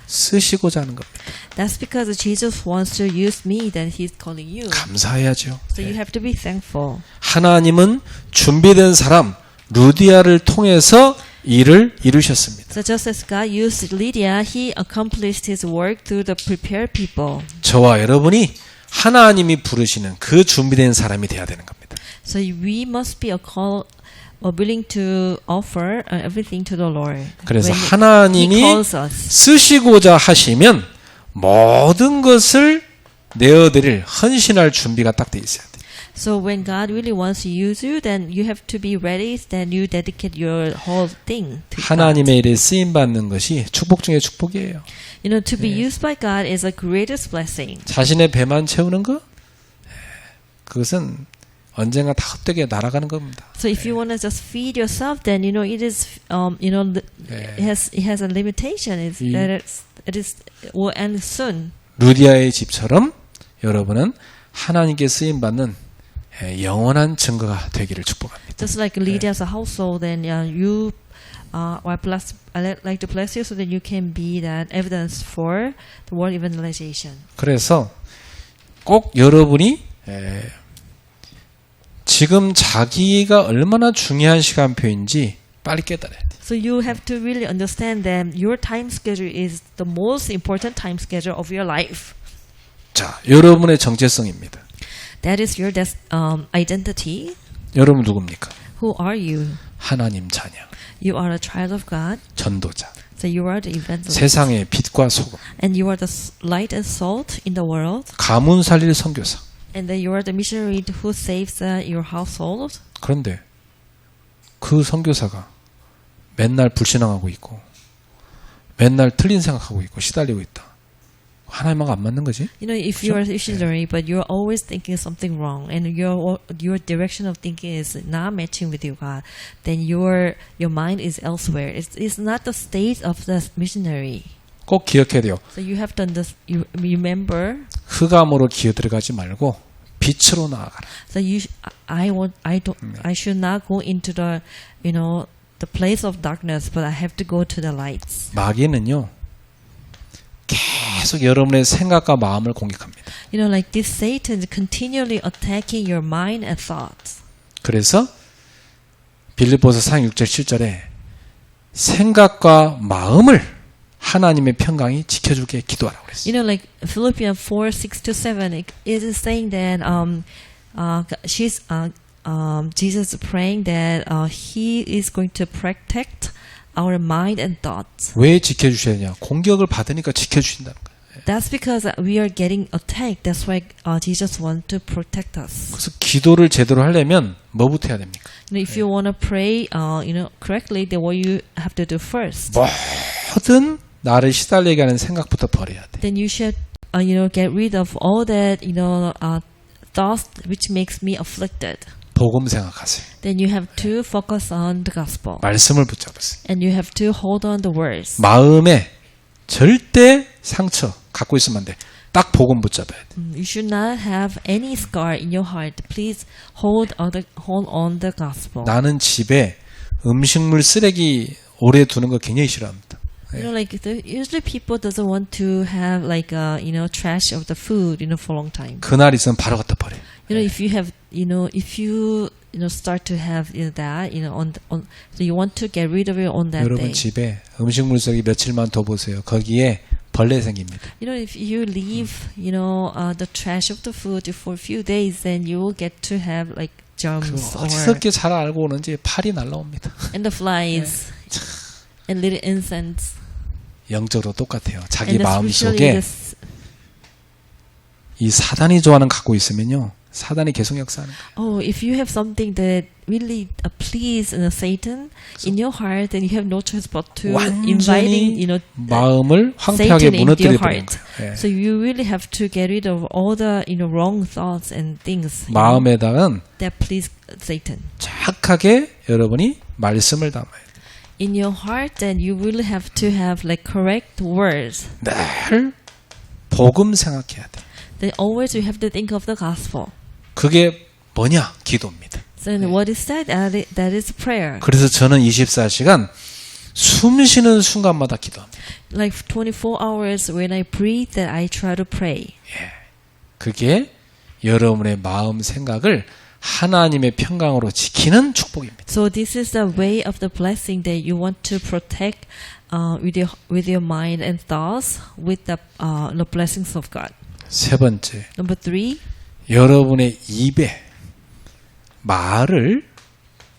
쓰시고자 하는 겁니다. That's because Jesus wants to use me, that He's calling you. 감사해야죠. So you have to be thankful. 하나님은 준비된 사람 루디아를 통해서 일을 이루셨습니다. So just as God used Lydia, He accomplished His work through the prepared people. 저와 여러분이 하나님이 부르시는 그 준비된 사람이 돼야 되는 겁니다. So we must be willing to offer everything to the Lord. 그래서 When 하나님이 He calls us. 쓰시고자 하시면 모든 것을 내어드릴 헌신할 준비가 딱 돼 있어야 돼요. So when God really wants to use you, then you have to be ready. Then you dedicate your whole thing to God. 하나님의 일에 쓰임 받는 것이 축복 중에 축복이에요. To be used by God is a greatest blessing. 자신의 배만 채우는 거? 그것은 언젠가 다 헛되게 날아가는 겁니다. So if you want to just feed yourself, then it is it has a limitation. It will end soon. 루디아의 집처럼 여러분은 하나님께 쓰임 받는 영원한 증거가 되기를 축복합니다. Just like Lydia's household, then I like to bless you so that you can be that evidence for the world evangelization. 그래서 꼭 여러분이 지금 자기가 얼마나 중요한 시간표인지 빨리 깨달아야 돼요. So you have to really understand that your time schedule is the most important time schedule of your life. 자, 여러분의 정체성입니다. That is your identity. 여러분 누굽니까? Who are you? 하나님 자녀, You are a child of God. 전도자, So you are the evangelist. 세상의 빛과 소금, And you are the light and salt in the world. 가문 살릴 선교사. And then you are the missionary who saves your household. 그런데 그 선교사가 맨날 불신앙하고 있고 맨날 틀린 생각하고 있고 시달리고 있다. 하나님하고 안 맞는 거지? If you are a missionary, but you are always thinking something wrong, and your direction of thinking is not matching with you, God, then your mind is elsewhere. It's not the state of the missionary. 꼭 기억해야 돼요. So you have to remember. 흑암으로 기어 들어가지 말고 빛으로 나아가라. So I should not go into the place of darkness, but I have to go to the lights. 마귀는요, 계속 여러분의 생각과 마음을 공격합니다. Like this Satan is continually attacking your mind and thoughts. 그래서 빌립보서 4장 6절 7절에 생각과 마음을 하나님의 평강이 지켜주게 기도하라고 그랬어요. Like Philippians 4:6-7, it is saying that Jesus is praying that He is going to protect our mind and thoughts. 왜 지켜주셔야 되냐? 공격을 받으니까 지켜주신다는 거예요. That's because we are getting attacked. That's why Jesus wants to protect us. 그래서 기도를 제대로 하려면 뭐부터 해야 됩니까? If you want to pray, correctly, then what you have to do first. 모든 나를 시달리게 하는 생각부터 버려야 돼. Then you should, get rid of all that, thoughts which makes me afflicted. 복음 생각하세요. Then you have to focus on the gospel. 말씀을 붙잡으세요. And you have to hold on the words. 마음에 절대 상처 갖고 있으면 안 돼. 딱 복음 붙잡아야 돼. You should not have any scar in your heart. Please hold on the gospel. 나는 집에 음식물 쓰레기 오래 두는 거 굉장히 싫어합니다. Usually people doesn't want to have trash of the food, for a long time. 그날 있으면 바로 갖다 버려. If you have, if you start to have that, so you want to get rid of it on that 여러분 day. 집에 음식물 쓰레기 며칠만 더 보세요. 거기에 벌레 생깁니다. If you leave, the trash of the food for a few days, then you will get to have germs 어떻게 잘 알고 오는지 팔이 날라옵니다. and the flies and little insects. 영적으로 똑같아요. 자기 And 마음 especially 속에 이 사단이 좋아하는 갖고 있으면요, 사단이 계속 역사하는 거예요. if you have something that really please Satan in your heart, then you have no choice but to inviting, 마음을 황폐하게 Satan into 무너뜨려 your 버리는 heart. 거예요. 예. So you really have to get rid of all the wrong thoughts and things 마음에다가는 that please Satan. 정확하게 여러분이 말씀을 담아야 돼요. In your heart, then you really have to have correct words. 늘 복음 생각해야 돼. Then always you have to think of the gospel. 그게 뭐냐? 기도입니다. So what is that? That is prayer. 그래서 저는 24시간 숨 쉬는 순간마다 기도합니다. 24 hours when I breathe, that I try to pray. 그게 여러분의 마음 생각을 하나님의 평강으로 지키는 축복입니다. So this is the way of the blessing that you want to protect with your mind and thoughts with the blessings of God. 세 번째, Number 3, 여러분의 입에 말을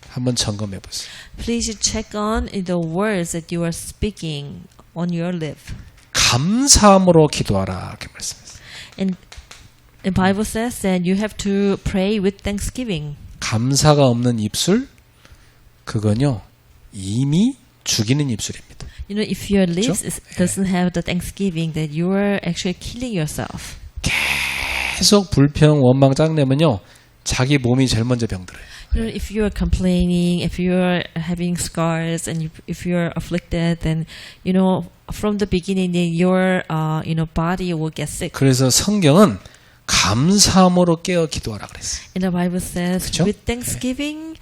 한번 점검해 보세요. please check on the words that you are speaking on your lip. 감사함으로 기도하라 이렇게 말씀했어요. And the Bible says that you have to pray with thanksgiving. 감사가 없는 입술, 그건요 이미 죽이는 입술입니다. If your lips doesn't have the thanksgiving, that you are actually killing yourself. 계속 불평, 원망, 짱내면요 자기 몸이 제일 먼저 병들어요. You know, if you are complaining, if you are having scars, and if you are afflicted, then you know from the beginning, then your body will get sick. 그래서 성경은 감사함으로 깨어 기도하라 그랬어요. And the Bible says, 그쵸? with thanksgiving,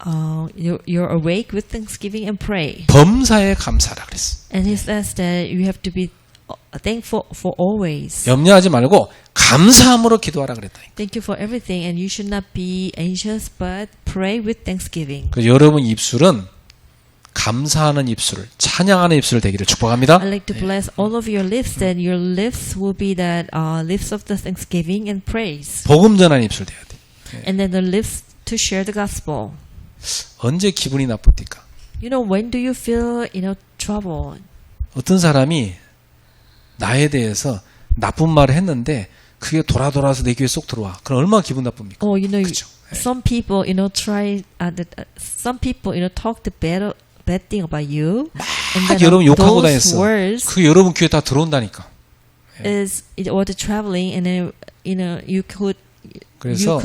you're awake with thanksgiving and pray. 범사에 감사하라 그랬어요. And he says that you have to be thankful for always. 염려하지 말고 감사함으로 기도하라 그랬다니까. Thank you for everything, and you should not be anxious, but pray with thanksgiving. 그 여러분 입술은 감사하는 입술, 찬양하는 입술 되기를 축복합니다. I'd like to bless all of your lips, that your lips will be that lips of the thanksgiving and praise. 복음 전하는 입술 돼야 돼. And then the lips to share the gospel. 언제 기분이 나쁩니까? You know, when do you feel, trouble? 어떤 사람이 나에 대해서 나쁜 말을 했는데 그게 돌아서 내 귀에 쏙 들어와. 그럼 얼마나 기분 나쁩니까? Oh, you know, 그쵸? some people, some people, talk the bad thing about you. And then 여러분 욕하고 those 다녔어. words 그 여러분 귀에 다 들어온다니까. is it was traveling, and then you could 그래서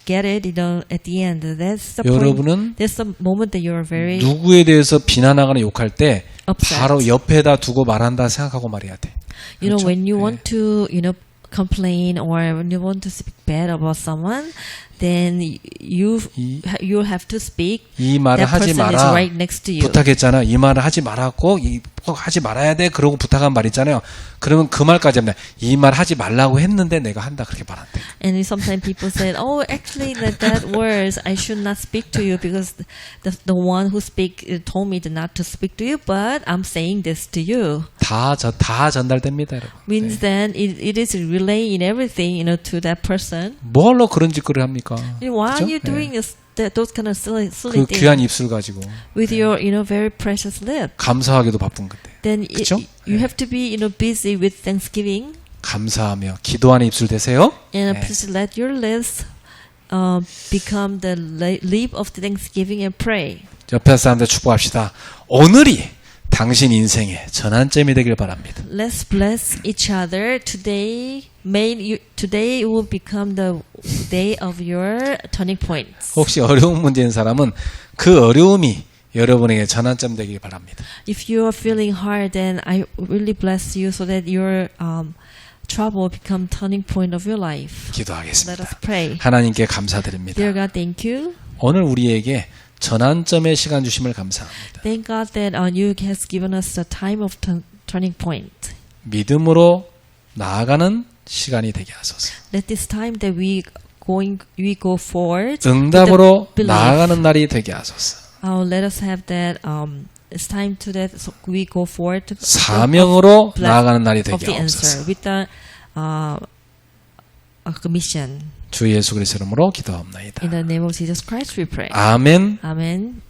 get it, at the end. That's the point. 여러분은 That's the moment that you're very 누구에 대해서 비난하거나 욕할 때 upset. 바로 옆에다 두고 말한다 생각하고 말해야 돼. You know, 그렇죠? when you 예. want to, complain, or when you want to speak bad about someone, then you'll have to speak. 이 말을 That 하지 person is 마라. right next to you. 부탁했잖아. 이 말을 하지 말았고 꼭 하지 말아야 돼. 그러고 부탁한 말 있잖아요. 그러면 그 말까지 합니다. 이 말 하지 말라고 했는데 내가 한다. 그렇게 말한대. And sometimes people say, "Oh, actually, that words I should not speak to you because the one who told me not to speak to you, but I'm saying this to you." 다 전달됩니다, 여러분. Means then it is relaying everything, to that person. 뭐하러 그런 짓거리를 합니까? Why 그죠? are you doing those kind of silly 그 things 귀한 입술 가지고 with your very precious lip? 감사하기도 바쁜 건데. Then 그쵸? you have to be busy with thanksgiving, 감사하며 기도하는 입술 되세요. and 네. please let your lips become the lip of thanksgiving and pray. 옆에 사람들 축복합시다. 오늘이 당신 인생의 전환점이 되길 바랍니다. Let's bless each other today. Today will become the day of your turning points. 혹시 어려운 문제인 사람은 그 어려움이 여러분에게 전환점 되길 바랍니다. If you are feeling hard, then I really bless you so that your trouble become turning point of your life. Let 기도하겠습니다. us pray. 하나님께 감사드립니다. Dear God, thank you. 오늘 우리에게 전환점의 시간 주심을 감사합니다. Thank God that you has given us the time of turning point. 믿음으로 나아가는 시간이 되게 하소서. Let this time that we go forward. 응답으로 with the belief. 나아가는 날이 되게 하소서. Let us have that. It's time to that so we go forward to 사명으로 of 나아가는 날이 of 되게 the answer 하소서. with the commission. 주 예수 그리스도 이름으로 기도합나이다. In the name of Jesus Christ, we pray. 아멘. Amen.